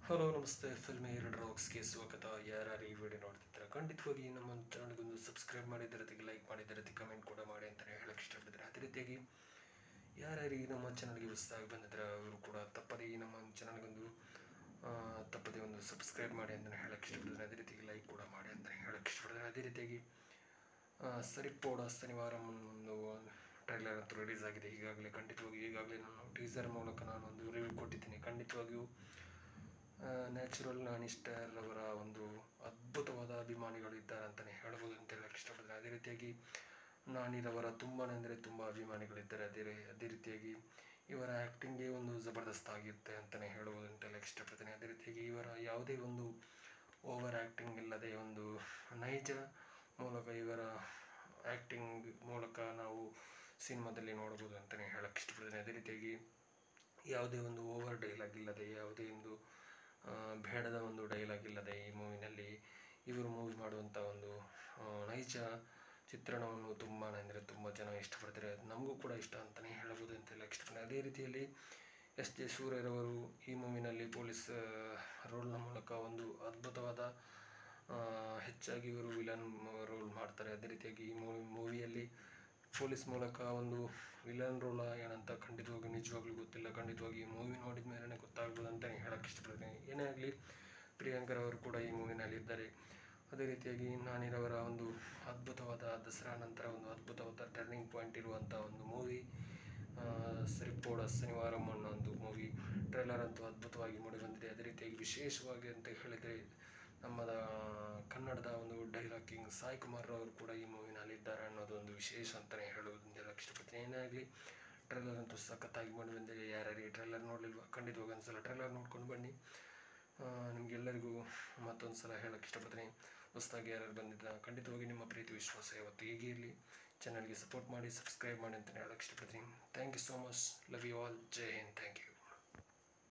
Hello ನಮಸ್ತೆ filmy ರಾಕ್ಸ್ಗೆ ಸ್ವಾಗತ. ಯಾರು ಈ ವಿಡಿಯೋ ನೋಡ್ತಿದ್ದಾರೆ ಖಂಡಿತವಾಗಿ ನಮ್ಮ ಚಾನಲ್ಗೊಂದು ಸಬ್ಸ್ಕ್ರೈಬ್ ಮಾಡಿದರೆ ಲೈಕ್ ಮಾಡಿದರೆ ಕಮೆಂಟ್ ಕೂಡ ಮಾಡಿ ಅಂತಲೇ ಹೇಳಕ್ಕೆ ಇಷ್ಟಪಡ್ತಾರೆ. ಅದೇ ರೀತಿಯಾಗಿ ಯಾರ್ಯಾರು ನಮ್ಮ ಚಾನಲ್ಗೆ ಹೊಸದಾಗಿ ಬಂದಿದ್ರೆ ಅವರು ಕೂಡ ತಪ್ಪದೇ ನಮ್ಮ ಚಾನಲ್ಗೊಂದು ತಪ್ಪದೇ ಒಂದು ಸಬ್ಸ್ಕ್ರೈಬ್ ಮಾಡಿ ಅಂತಲೇ ಹೇಳಕ್ಕೆ ಇಷ್ಟಪಡ್ತಾರೆ. ಅದೇ ರೀತಿಯಾಗಿ ಲೈಕ್ ಕೂಡ ಮಾಡಿ ಅಂತಲೇ ಹೇಳಕ್ಕೆ ಇಷ್ಟಪಡ್ತಾರೆ. ಅದೇ ರೀತಿಯಾಗಿ ಸರಿಪೋಡ ಶನಿವಾರ ಒಂದು ಟ್ರೈಲರ್ ಅಂತೂ ರಿಲೀಸ್ ಆಗಿದೆ. ಈಗಾಗಲೇ ನಾನು ಟೀಸರ್ ಮೂಲಕ ನಾನು ಒಂದು ರಿವ್ಯೂ ಕೊಟ್ಟಿದ್ದೀನಿ. ಖಂಡಿತವಾಗಿಯೂ ನ್ಯಾಚುರಲ್ ನಾನಿಸ್ಟರ್ ಅವರ ಒಂದು ಅದ್ಭುತವಾದ ಅಭಿಮಾನಿಗಳಿದ್ದಾರೆ ಅಂತಲೇ ಹೇಳ್ಬೋದು ಅಂತ ಹೇಳಕ್ಕೆ ಇಷ್ಟಪಡ್ತಾರೆ. ಅದೇ ರೀತಿಯಾಗಿ ನಾನಿರವರ ತುಂಬಾ ಅಂದರೆ ತುಂಬ ಅಭಿಮಾನಿಗಳಿದ್ದಾರೆ. ಅದೇ ರೀತಿಯಾಗಿ ಇವರ ಆ್ಯಕ್ಟಿಂಗೇ ಒಂದು ಜಬರ್ದಸ್ತ್ ಆಗಿರುತ್ತೆ ಅಂತಲೇ ಹೇಳ್ಬೋದು ಅಂತ ಹೇಳಕ್ಕೆ ಇಷ್ಟಪಡ್ತೇನೆ. ಅದೇ ರೀತಿಯಾಗಿ ಇವರ ಯಾವುದೇ ಒಂದು ಓವರ್ ಆ್ಯಕ್ಟಿಂಗ್ ಇಲ್ಲದೆ ಒಂದು ನೈಜ ಮೂಲಕ ಇವರ ಆ್ಯಕ್ಟಿಂಗ್ ಮೂಲಕ ನಾವು ಸಿನಿಮಾದಲ್ಲಿ ನೋಡ್ಬೋದು ಅಂತಲೇ ಹೇಳಕ್ಕೆ ಇಷ್ಟಪಡ್ತೇನೆ. ಅದೇ ರೀತಿಯಾಗಿ ಯಾವುದೇ ಒಂದು ಓವರ್ ಡೈಲಾಗ್ ಇಲ್ಲದೆ ಯಾವುದೇ ಒಂದು ಬೇಡದ ಒಂದು ಡೈಲಾಗ್ ಇಲ್ಲದೆ ಈ ಮೂವಿನಲ್ಲಿ ಇವರು ಮೂವಿ ಮಾಡುವಂಥ ಒಂದು ನೈಜ ಚಿತ್ರಣವನ್ನು ತುಂಬಾ ಅಂದರೆ ತುಂಬ ಜನ ಇಷ್ಟಪಡ್ತಾರೆ. ನಮಗೂ ಕೂಡ ಇಷ್ಟ ಅಂತಲೇ ಹೇಳ್ಬೋದು ಅಂತ ಹೇಳಕ್ಕೆ ಇಷ್ಟಪಡ್ತೇನೆ. ಅದೇ ರೀತಿಯಲ್ಲಿ ಎಸ್.ಜೆ. ಸೂರ್ಯರವರು ಈ ಮೂವಿನಲ್ಲಿ ಪೊಲೀಸ್ ರೋಲ್ನ ಮೂಲಕ ಒಂದು ಅದ್ಭುತವಾದ ಹೆಚ್ಚಾಗಿ ಇವರು ವಿಲನ್ ರೋಲ್ ಮಾಡ್ತಾರೆ. ಅದೇ ರೀತಿಯಾಗಿ ಈ ಮೂವಿಯಲ್ಲಿ ಪೊಲೀಸ್ ಮೂಲಕ ಒಂದು ವಿಲನ್ ರೋಲ ಏನಂತ ಖಂಡಿತವಾಗಿ ನಿಜವಾಗ್ಲೂ ಗೊತ್ತಿಲ್ಲ. ಖಂಡಿತವಾಗಿ ಈ ಮೂವಿ ನೋಡಿದ ಮೇಲೆ ಗೊತ್ತಾಗ್ಬೋದು ಅಂತ ಹೇಳಕ್ಕೆ ಇಷ್ಟಪಡ್ತೀನಿ. ಏನೇ ಆಗಲಿ ಪ್ರಿಯಾಂಕರವರು ಕೂಡ ಈ ಮೂವಿನಲ್ಲಿದ್ದಾರೆ. ಅದೇ ರೀತಿಯಾಗಿ ನಾನಿರವರ ಒಂದು ಅದ್ಭುತವಾದ ದಸರಾ ನಂತರ ಒಂದು ಅದ್ಭುತವಾದ ಟರ್ನಿಂಗ್ ಪಾಯಿಂಟ್ ಇರುವಂಥ ಒಂದು ಮೂವಿ ಸರಿಪೋಡ ಶನಿವಾರಂ ಅನ್ನೋ ಒಂದು ಮೂವಿ ಟ್ರೈಲರ್ ಅಂತೂ ಅದ್ಭುತವಾಗಿ ಮೂಡಿಬಂದಿದೆ. ಅದೇ ರೀತಿಯಾಗಿ ವಿಶೇಷವಾಗಿ ಅಂತ ಹೇಳಿದರೆ ನಮ್ಮದ ಕನ್ನಡದ ಒಂದು ಡೈಲಾಗ್ ಕಿಂಗ್ ಸಾಯಿ ಕುಮಾರ್ ಅವರು ಕೂಡ ಈ ಮೂವಿನಲ್ಲಿದ್ದಾರೆ ಅನ್ನೋದು ಒಂದು ವಿಶೇಷ ಅಂತಲೇ ಹೇಳೋದು ಅಂತ ಹೇಳಕ್ಕೆ ಇಷ್ಟಪಡ್ತೀನಿ. ಏನೇ ಆಗಲಿ ಟ್ರೈಲರ್ ಅಂತೂ ಸಖತ್ತಾಗಿ ಮಾಡಿ ಬಂದಿದೆ. ಯಾರ್ಯಾರು ಈ ಟ್ರೈಲರ್ ನೋಡಲಿಲ್ವ ಖಂಡಿತವಾಗಿ ಒಂದ್ಸಲ ಟ್ರೈಲರ್ ನೋಡ್ಕೊಂಡು ಬನ್ನಿ. ನಿಮಗೆಲ್ಲರಿಗೂ ಮತ್ತೊಂದು ಸಲ ಹೇಳಕ್ಕೆ ಇಷ್ಟಪಡ್ತೀನಿ. ಹೊಸದಾಗಿ ಯಾರ್ಯಾರು ಬಂದಿದ್ದ ಖಂಡಿತವಾಗಿ ನಿಮ್ಮ ಪ್ರೀತಿ ವಿಶ್ವಾಸ ಯಾವತ್ತು ಹೀಗೆ ಇರಲಿ. ಚಾನಲ್ಗೆ ಸಪೋರ್ಟ್ ಮಾಡಿ, ಸಬ್ಸ್ಕ್ರೈಬ್ ಮಾಡಿ ಅಂತಲೇ ಹೇಳಕ್ಕೆ ಇಷ್ಟಪಡ್ತೀನಿ. Thank you so much. Love you all. Jai Hind. Thank you.